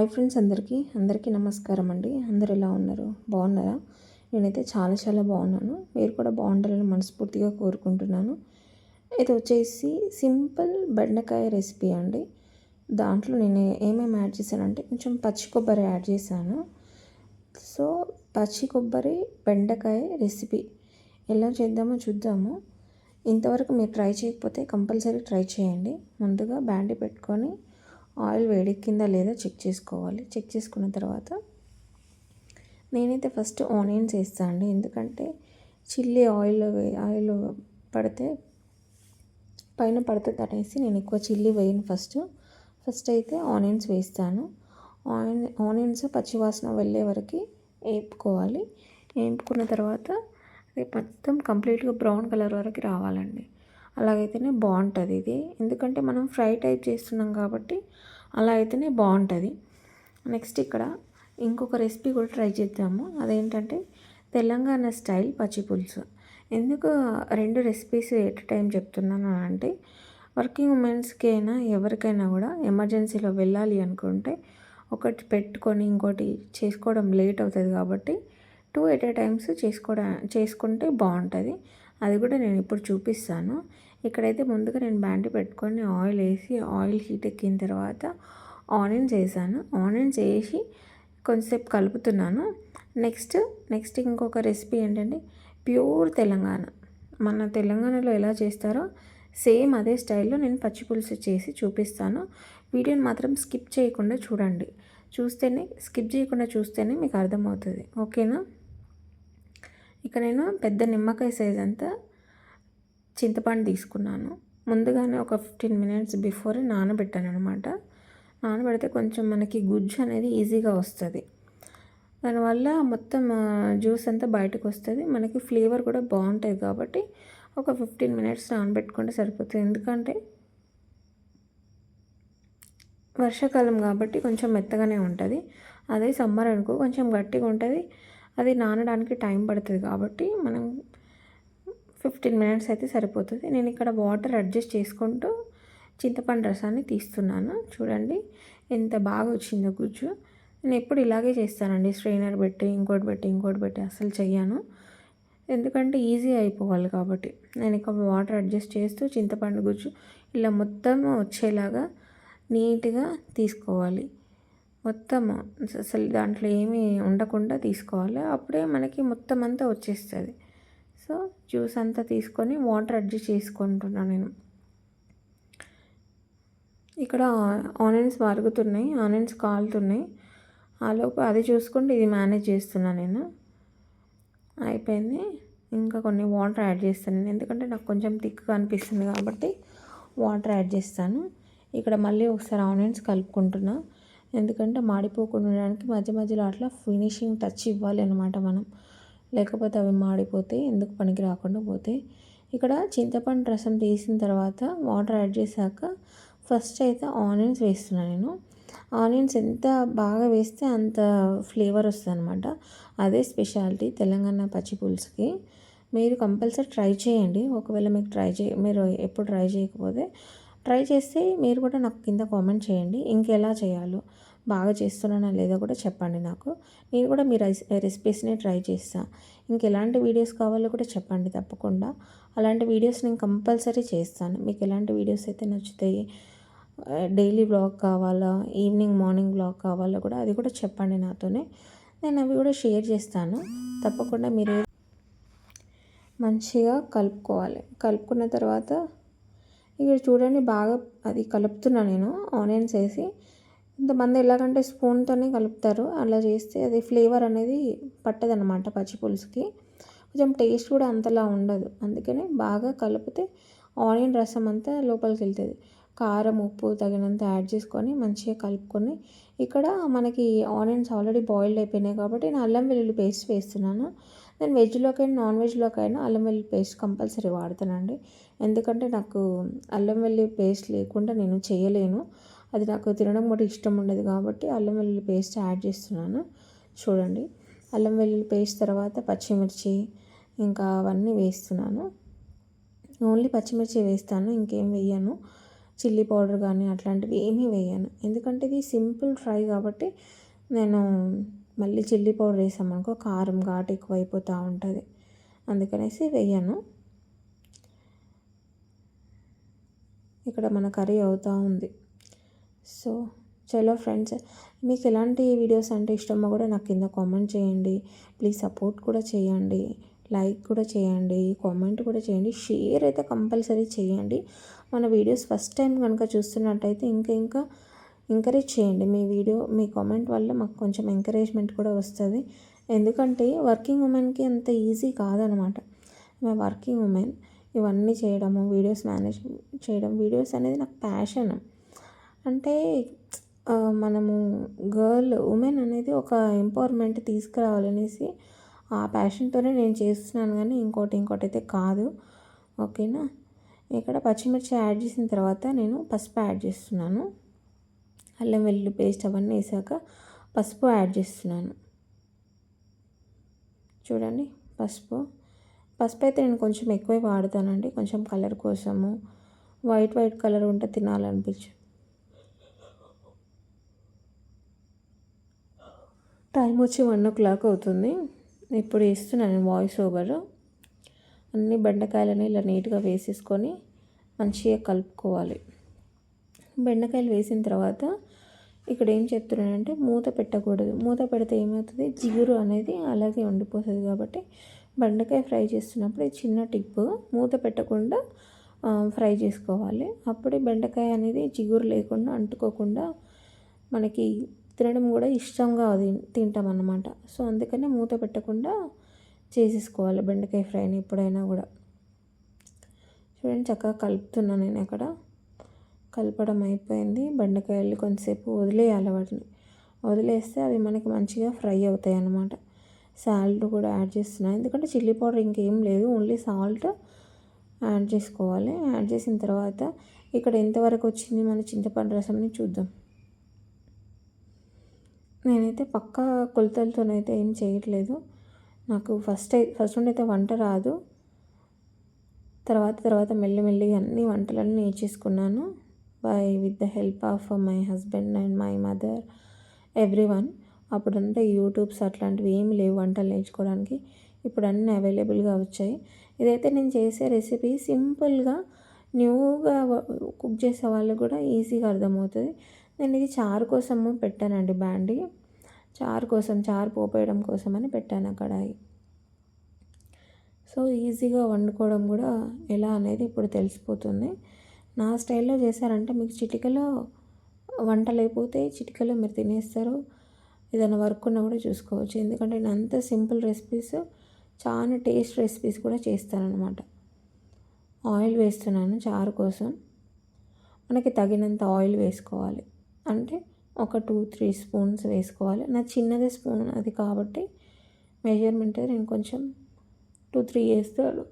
Hi friends, అందరికీ నమస్కారం అండి. అందరు ఎలా ఉన్నారు? బాగున్నారా? నేనైతే చాలా బాగున్నాను. మీరు కూడా బాగుండాలని మనస్ఫూర్తిగా కోరుకుంటున్నాను. ఇది వచ్చేసి సింపుల్ బెండకాయ రెసిపీ అండి. దాంట్లో నేను ఏమేమి యాడ్ చేశానంటే కొంచెం పచ్చి కొబ్బరి యాడ్ చేశాను. సో పచ్చి కొబ్బరి బెండకాయ రెసిపీ ఎలా చేద్దామో చూద్దాము. ఇంతవరకు మీరు ట్రై చేయకపోతే కంపల్సరీ ట్రై చేయండి. ముందుగా బ్యాండీ పెట్టుకొని ఆయిల్ వేడెక్కిందా లేదా చెక్ చేసుకోవాలి. చెక్ చేసుకున్న తర్వాత నేనైతే ఫస్ట్ ఆనియన్స్ వేస్తాను అండి. ఎందుకంటే చిల్లీ ఆయిల్ పడితే పైన పడుతుంది అనేసి నేను ఎక్కువ చిల్లీ వేయను. ఫస్ట్ అయితే ఆనియన్స్ వేస్తాను. ఆనియన్స్ పచ్చివాసన వెళ్ళే వరకు వేపుకోవాలి. వేపుకున్న తర్వాత అది మొత్తం కంప్లీట్గా బ్రౌన్ కలర్ వరకు రావాలండి. అలాగైతేనే బాగుంటుంది ఇది. ఎందుకంటే మనం ఫ్రై టైప్ చేస్తున్నాం కాబట్టి అలా అయితేనే బాగుంటుంది. నెక్స్ట్ ఇక్కడ ఇంకొక రెసిపీ కూడా ట్రై చేద్దాము. అదేంటంటే తెలంగాణ స్టైల్ పచ్చి పులుసు. ఎందుకు రెండు రెసిపీస్ ఎట్ టైం చెప్తున్నాను అంటే వర్కింగ్ ఉమెన్స్కి అయినా ఎవరికైనా కూడా ఎమర్జెన్సీలో వెళ్ళాలి అనుకుంటే ఒకటి పెట్టుకొని ఇంకోటి చేసుకోవడం లేట్ అవుతుంది. కాబట్టి 2 ఎట్ ఏ టైమ్స్ చేసుకుంటే బాగుంటుంది. అది కూడా నేను ఇప్పుడు చూపిస్తాను. ఇక్కడైతే ముందుగా నేను బ్యాండీ పెట్టుకొని ఆయిల్ వేసి ఆయిల్ హీట్ ఎక్కిన తర్వాత ఆనియన్స్ వేసాను. ఆనియన్స్ వేసి కొంచెంసేపు కలుపుతున్నాను. నెక్స్ట్ ఇంకొక రెసిపీ ఏంటంటే ప్యూర్ తెలంగాణ. మన తెలంగాణలో ఎలా చేస్తారో సేమ్ అదే స్టైల్లో నేను పచ్చి పులుసు చేసి చూపిస్తాను. వీడియోని మాత్రం స్కిప్ చేయకుండా చూడండి. స్కిప్ చేయకుండా చూస్తేనే మీకు అర్థమవుతుంది. ఓకేనా? ఇక నేను పెద్ద నిమ్మకాయ సైజ్ అంతా చింతపండు తీసుకున్నాను. ముందుగానే ఒక 15 మినిట్స్ బిఫోర్ నానబెట్టాను అనమాట. నానబెడితే కొంచెం మనకి గుజ్జు అనేది ఈజీగా వస్తుంది. దానివల్ల మొత్తం జ్యూస్ అంతా బయటకు వస్తుంది. మనకి ఫ్లేవర్ కూడా బాగుంటుంది. కాబట్టి ఒక 15 మినిట్స్ నానబెట్టుకుంటే సరిపోతుంది. ఎందుకంటే వర్షాకాలం కాబట్టి కొంచెం మెత్తగానే ఉంటుంది. అదే సమ్మర్ అనుకో కొంచెం గట్టిగా ఉంటుంది. అది నానడానికి టైం పడుతుంది. కాబట్టి మనం 15 మినిట్స్ అయితే సరిపోతుంది. నేను ఇక్కడ వాటర్ అడ్జస్ట్ చేసుకుంటూ చింతపండు రసాన్ని తీస్తున్నాను. చూడండి ఎంత బాగా వచ్చిందో గుజ్జు. నేను ఎప్పుడు ఇలాగే చేస్తానండి. స్ట్రైనర్ పెట్టి ఇంకోటి పెట్టి అసలు చెయ్యను. ఎందుకంటే ఈజీ అయిపోవాలి కాబట్టి. నేను ఇక్కడ వాటర్ అడ్జస్ట్ చేస్తూ చింతపండు గుజ్జు ఇలా మొత్తం వచ్చేలాగా నీట్గా తీసుకోవాలి. మొత్తం అసలు దాంట్లో ఏమీ ఉండకుండా తీసుకోవాలి. అప్పుడే మనకి మొత్తం అంతా వచ్చేస్తుంది. సో జ్యూస్ అంతా తీసుకొని వాటర్ అడ్జస్ట్ చేసుకుంటున్నాను నేను. ఇక్కడ ఆనియన్స్ మరుగుతున్నాయి, ఆనియన్స్ కాలుతున్నాయి. ఆలోపు అది చూసుకుంటూ ఇది మేనేజ్ చేస్తున్నాను నేను. అయిపోయింది. ఇంకా కొన్ని వాటర్ యాడ్ చేస్తాను నేను. ఎందుకంటే నాకు కొంచెం థిక్గా అనిపిస్తుంది కాబట్టి వాటర్ యాడ్ చేస్తాను. ఇక్కడ మళ్ళీ ఒకసారి ఆనియన్స్ కలుపుకుంటున్నా. ఎందుకంటే మాడిపోకుండా ఉండడానికి మధ్యలో అట్లా ఫినిషింగ్ టచ్ ఇవ్వాలి అనమాట మనం. లేకపోతే అవి మాడిపోతే ఎందుకు పనికి రాకుండా పోతాయి. ఇక్కడ చింతపండు రసం తీసిన తర్వాత వాటర్ యాడ్ చేశాక ఫస్ట్ అయితే ఆనియన్స్ వేస్తున్నాను నేను. ఆనియన్స్ ఎంత బాగా వేస్తే అంత ఫ్లేవర్ వస్తుంది అనమాట. అదే స్పెషాలిటీ తెలంగాణ పచ్చి పులుసుకి. మీరు కంపల్సరీ ట్రై చేయండి. ఒకవేళ మీరు ఎప్పుడు ట్రై చేయకపోతే ట్రై చేస్తే మీరు కూడా నాకు కింద కామెంట్ చేయండి. ఇంకెలా చేయాలో బాగా చేస్తున్నానా లేదా కూడా చెప్పండి నాకు. నేను కూడా మీ రెసిపీస్ని ట్రై చేస్తాను. ఇంకెలాంటి వీడియోస్ కావాలో కూడా చెప్పండి తప్పకుండా. అలాంటి వీడియోస్ నేను కంపల్సరీ చేస్తాను. మీకు ఎలాంటి వీడియోస్ అయితే నచ్చుతాయి, డైలీ వ్లాగ్ కావాలా, మార్నింగ్ వ్లాగ్ కావాలో కూడా అది కూడా చెప్పండి నాతోనే. నేను అవి కూడా షేర్ చేస్తాను. తప్పకుండా మీరు మంచిగా కలుపుకోవాలి. కలుపుకున్న తర్వాత ఇక్కడ చూడండి బాగా అది కలుపుతున్నాను నేను ఆనియన్స్ వేసి. ఇంతమంది ఎలాగంటే స్పూన్తోనే కలుపుతారు. అలా చేస్తే అది ఫ్లేవర్ అనేది పట్టదనమాట పచ్చి పులుసుకి. కొంచెం టేస్ట్ కూడా అంతలా ఉండదు. అందుకనే బాగా కలిపితే ఆనియన్ రసం అంతా లోపలికి వెళ్తుంది. కారం, ఉప్పు తగినంత యాడ్ చేసుకొని మంచిగా కలుపుకొని ఇక్కడ మనకి ఆనియన్స్ ఆల్రెడీ బాయిల్డ్ అయిపోయినాయి కాబట్టి నేను అల్లం వెల్లుల్లి పేస్ట్ వేస్తున్నాను. నేను వెజ్లోకైనా నాన్ వెజ్లోకైనా అల్లం వెల్లుల్లి పేస్ట్ కంపల్సరీ వాడతానండి. ఎందుకంటే నాకు అల్లం వెల్లుల్లి పేస్ట్ లేకుండా నేను చేయలేను. అది నాకు తినడం కూడా ఇష్టం ఉండదు. కాబట్టి అల్లం వెల్లుల్లి పేస్ట్ యాడ్ చేస్తున్నాను. చూడండి అల్లం వెల్లుల్లి పేస్ట్ తర్వాత పచ్చిమిర్చి ఇంకా అవన్నీ వేస్తున్నాను. ఓన్లీ పచ్చిమిర్చి వేస్తాను, ఇంకేం వేయను. చిల్లీ పౌడర్ కానీ అట్లాంటివి ఏమీ వేయను. ఎందుకంటే ఇది సింపుల్ ఫ్రై కాబట్టి నేను మళ్ళీ చిల్లీ పౌడర్ వేసామనుకో కారం ఘాటు ఎక్కువ అయిపోతూ ఉంటుంది, అందుకనేసి వేయను. ఇక్కడ మన కర్రీ అవుతూ ఉంది. సో చలో ఫ్రెండ్స్, మీకు ఎలాంటి వీడియోస్ అంటే ఇష్టమో కూడా నాకు కింద కామెంట్ చేయండి. ప్లీజ్ సపోర్ట్ కూడా చేయండి, లైక్ కూడా చేయండి, కామెంట్ కూడా చేయండి, షేర్ అయితే కంపల్సరీ చేయండి. మన వీడియోస్ ఫస్ట్ టైం కనుక చూస్తున్నట్టయితే ఇంకా ఎంకరేజ్ చేయండి. మీ కామెంట్ వల్ల మాకు కొంచెం ఎంకరేజ్మెంట్ కూడా వస్తుంది. ఎందుకంటే వర్కింగ్ ఉమెన్కి అంత ఈజీ కాదనమాట. మేము వర్కింగ్ ఉమెన్ ఇవన్నీ చేయడము, వీడియోస్ మేనేజ్ చేయడం, వీడియోస్ అనేది నాకు ప్యాషన్. అంటే మనము ఉమెన్ అనేది ఒక ఎంపవర్మెంట్ తీసుకురావాలనేసి ఆ ప్యాషన్తోనే నేను చేస్తున్నాను, కానీ ఇంకోటి అయితే కాదు. ఓకేనా. ఇక్కడ పచ్చిమిర్చి యాడ్ చేసిన తర్వాత నేను పసుపు యాడ్ చేస్తున్నాను. అల్లం వెల్లుల్లి పేస్ట్ అవన్నీ వేసాక పసుపు యాడ్ చేస్తున్నాను. చూడండి, పసుపు అయితే నేను కొంచెం ఎక్కువే వాడతానండి, కొంచెం కలర్ కోసము. వైట్ కలర్ ఉంటే తినాలనిపించు. టైం వచ్చి 1:00 అవుతుంది. ఇప్పుడు వేస్తున్నాను వాయిస్ ఓవర్. అన్ని బెండకాయలని ఇలా నీట్గా వేసేసుకొని మంచిగా కలుపుకోవాలి. బెండకాయలు వేసిన తర్వాత ఇక్కడ ఏం చెప్తున్నానంటే మూత పెట్టకూడదు. మూత పెడితే ఏమవుతుంది, జిగురు అనేది అలాగే ఉండిపోతుంది. కాబట్టి బెండకాయ ఫ్రై చేస్తున్నప్పుడు చిన్న టిప్, మూత పెట్టకుండా ఫ్రై చేసుకోవాలి. అప్పుడే బెండకాయ అనేది జిగురు లేకుండా అంటుకోకుండా మనకి తినడం కూడా ఇష్టంగా అది తింటాం అన్నమాట. సో అందుకనే మూత పెట్టకుండా చేసేసుకోవాలి బెండకాయ ఫ్రైని ఎప్పుడైనా కూడా. చూడండి, చక్కగా కలుపుతున్నాను నేను. అక్కడ కలపడం అయిపోయింది. బెండకాయలు కొంతసేపు వదిలేయాలి, వాటిని వదిలేస్తే అవి మనకి మంచిగా ఫ్రై అవుతాయి అన్నమాట. సాల్ట్ కూడా యాడ్ చేస్తున్నాను, ఎందుకంటే చిల్లీ పౌడర్ ఇంకేం లేదు, ఓన్లీ సాల్ట్ యాడ్ చేసుకోవాలి. యాడ్ చేసిన తర్వాత ఇక్కడ ఎంతవరకు వచ్చింది మన చింతపండు రసంని చూద్దాం. నేనైతే పక్కా కొలతలతోనైతే ఏం చేయట్లేదు. నాకు ఫస్ట్ నుండి అయితే వంట రాదు. తర్వాత మెల్లిమెల్లిగా అన్ని వంటలన్నీ నేర్చేసుకున్నాను with the help of my husband and my mother, everyone. అప్పుడంతా యూట్యూబ్స్ అట్లాంటివి ఏమి లేవు వంటలు నేర్చుకోవడానికి. ఇప్పుడు అన్నీ అవైలబుల్గా వచ్చాయి. ఇదైతే నేను చేసే రెసిపీ సింపుల్గా న్యూగా కుక్ చేసే వాళ్ళకు కూడా ఈజీగా అర్థమవుతుంది. నేను ఇది చారు కోసము పెట్టానండి, బ్యాండి చారు పోపేయడం కోసమని పెట్టాను కడాయి. సో ఈజీగా వండుకోవడం కూడా ఎలా అనేది ఇప్పుడు తెలిసిపోతుంది. నా స్టైల్లో చేశారంటే మీకు చిటికలో వంటలు అయిపోతే చిటికలో మీరు తినేస్తారు. ఏదైనా వర్క్ ఉన్నా కూడా చూసుకోవచ్చు. ఎందుకంటే నేను అంత సింపుల్ రెసిపీస్, చాలా టేస్ట్ రెసిపీస్ కూడా చేస్తానన్నమాట. ఆయిల్ వేస్తున్నాను చారు కోసం. మనకి తగినంత ఆయిల్ వేసుకోవాలి, అంటే ఒక 2-3 స్పూన్స్ వేసుకోవాలి. నా చిన్నదే స్పూన్ అది కాబట్టి మెజర్మెంట్ నేను కొంచెం 2-3 వేస్తాను.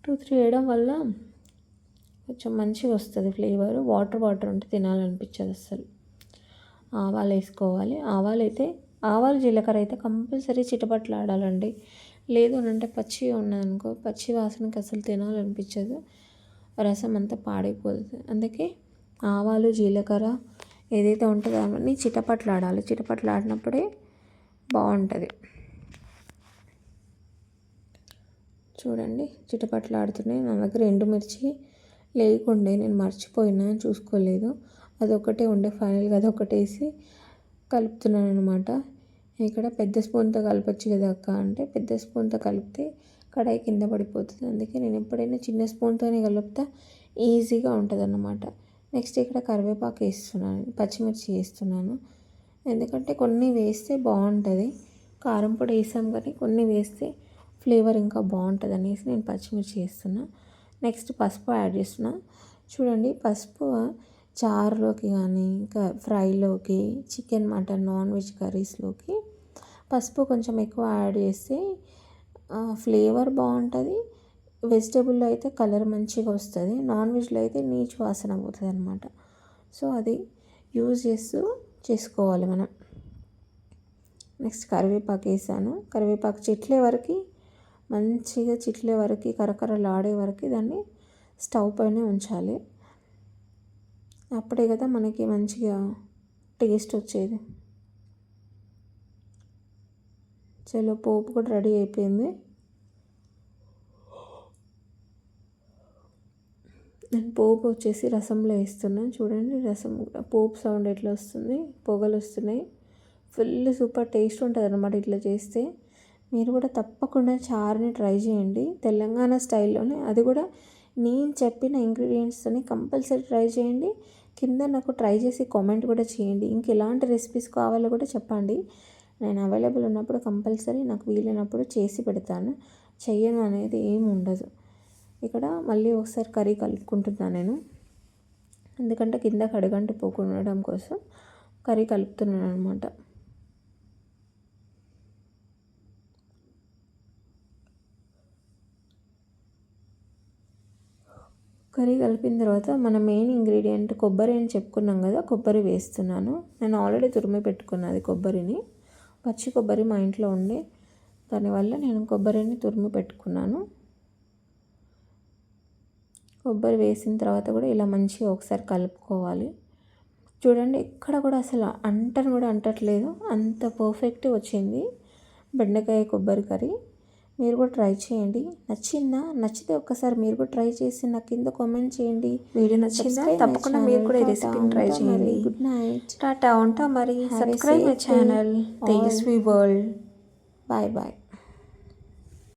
2-3 వేయడం వల్ల కొంచెం మంచిగా వస్తుంది ఫ్లేవర్. వాటర్ ఉంటే తినాలనిపించదు అస్సలు. ఆవాలు వేసుకోవాలి. ఆవాలు జీలకర్ర అయితే కంపల్సరీ చిటపట్లాడాలండి. లేదు అని అంటే పచ్చిగా ఉన్నదనుకో, పచ్చి వాసనకి అసలు తినాలనిపించదు, రసం అంతా పాడైపోతుంది. అందుకే ఆవాలు జీలకర్ర ఏదైతే ఉంటుందో అవన్నీ చిటపట్లాడాలి. చిటపట్లాడినప్పుడే బాగుంటుంది. చూడండి, చిటపట్లాడుతున్నాయి. నా దగ్గర ఎండుమిర్చి లేకుండే, నేను మర్చిపోయినా, చూసుకోలేదు. అదొక్కటే ఉండే, ఫైనల్గా అదొకటి వేసి కలుపుతున్నాను అనమాట. ఇక్కడ పెద్ద స్పూన్తో కలపచ్చు కదా అక్క అంటే, పెద్ద స్పూన్తో కలిపితే కడాయి కింద పడిపోతుంది. అందుకే నేను ఎప్పుడైనా చిన్న స్పూన్తోనే కలుపుతా, ఈజీగా ఉంటుంది అన్నమాట. నెక్స్ట్ ఇక్కడ కరివేపాకు వేస్తున్నాను, పచ్చిమిర్చి వేస్తున్నాను. ఎందుకంటే కొన్ని వేస్తే బాగుంటుంది. కారం పొడి వేసాం కానీ కొన్ని వేస్తే ఫ్లేవర్ ఇంకా బాగుంటుంది అనేసి నేను పచ్చిమిర్చి వేస్తున్నా. నెక్స్ట్ పసుపు యాడ్ చేస్తున్నా. చూడండి, పసుపు చారులోకి కానీ ఇంకా ఫ్రైలోకి, చికెన్ మటన్ నాన్ వెజ్ కర్రీస్లోకి పసుపు కొంచెం ఎక్కువ యాడ్ చేస్తే ఫ్లేవర్ బాగుంటుంది. వెజిటేబుల్లో అయితే కలర్ మంచిగా వస్తుంది, నాన్ వెజ్లో అయితే నీచు వాసన పోతుంది అనమాట. సో అది యూజ్ చేసుకోవాలి మనం. నెక్స్ట్ కరివేపాకు వేసాను. కరివేపాకు మంచిగా చిట్లే వరకు కరకరలాడే వరకు దాన్ని స్టవ్ పైన ఉంచాలి. అప్పుడే కదా మనకి మంచిగా టేస్ట్ వచ్చేది. చలో పోపు కూడా రెడీ అయిపోయింది. నేను పోపు వచ్చేసి రసంలో వేస్తున్నాను. చూడండి రసం పోపు సౌండ్ ఎట్లా వస్తుంది, పొగలు వస్తున్నాయి. ఫుల్ సూపర్ టేస్ట్ ఉంటుంది అన్నమాట ఇట్లా చేస్తే. మీరు కూడా తప్పకుండా చారుని ట్రై చేయండి తెలంగాణ స్టైల్లోనే, అది కూడా నేను చెప్పిన ఇంగ్రీడియంట్స్తోని కంపల్సరీ ట్రై చేయండి. కింద నాకు ట్రై చేసి కామెంట్ కూడా చేయండి. ఇంక ఎలాంటి రెసిపీస్ కావాలో కూడా చెప్పండి. నేను అవైలబుల్ ఉన్నప్పుడు కంపల్సరీ నాకు వీలైనప్పుడు చేసి పెడతాను. చెయ్యను అనేది ఏమి ఉండదు. ఇక్కడ మళ్ళీ ఒకసారి కర్రీ కలుపుకుంటున్నాను నేను, ఎందుకంటే కింద కడగంటి పోకుండా ఉండడం కోసం కర్రీ కలుపుతున్నాను అనమాట. కర్రీ కలిపిన తర్వాత మన మెయిన్ ఇంగ్రీడియంట్ కొబ్బరి అని చెప్పుకున్నాం కదా, కొబ్బరి వేస్తున్నాను. నేను ఆల్రెడీ తురిమి పెట్టుకున్నది కొబ్బరిని, పచ్చి కొబ్బరి మా ఇంట్లో ఉండే, దానివల్ల నేను కొబ్బరిని తురిమి పెట్టుకున్నాను. కొబ్బరి వేసిన తర్వాత కూడా ఇలా మంచిగా ఒకసారి కలుపుకోవాలి. చూడండి ఎక్కడ కూడా అసలు అంటను కూడా అంటట్లేదు, అంత పర్ఫెక్ట్ వచ్చింది బెండకాయ కొబ్బరి కర్రీ. మీరు కూడా ట్రై చేయండి. నచ్చిందా? నచ్చితే ఒక్కసారి మీరు కూడా ట్రై చేసి నాకు కింద కామెంట్ చేయండి. వీడియో నచ్చిందా? తప్పకుండా మీరు కూడా ఈ రెసిపీని ట్రై చేయండి. గుడ్ నైట్, టాటా, ఉంటా మరి. Subscribe my channel Tejaswi world. Bye bye.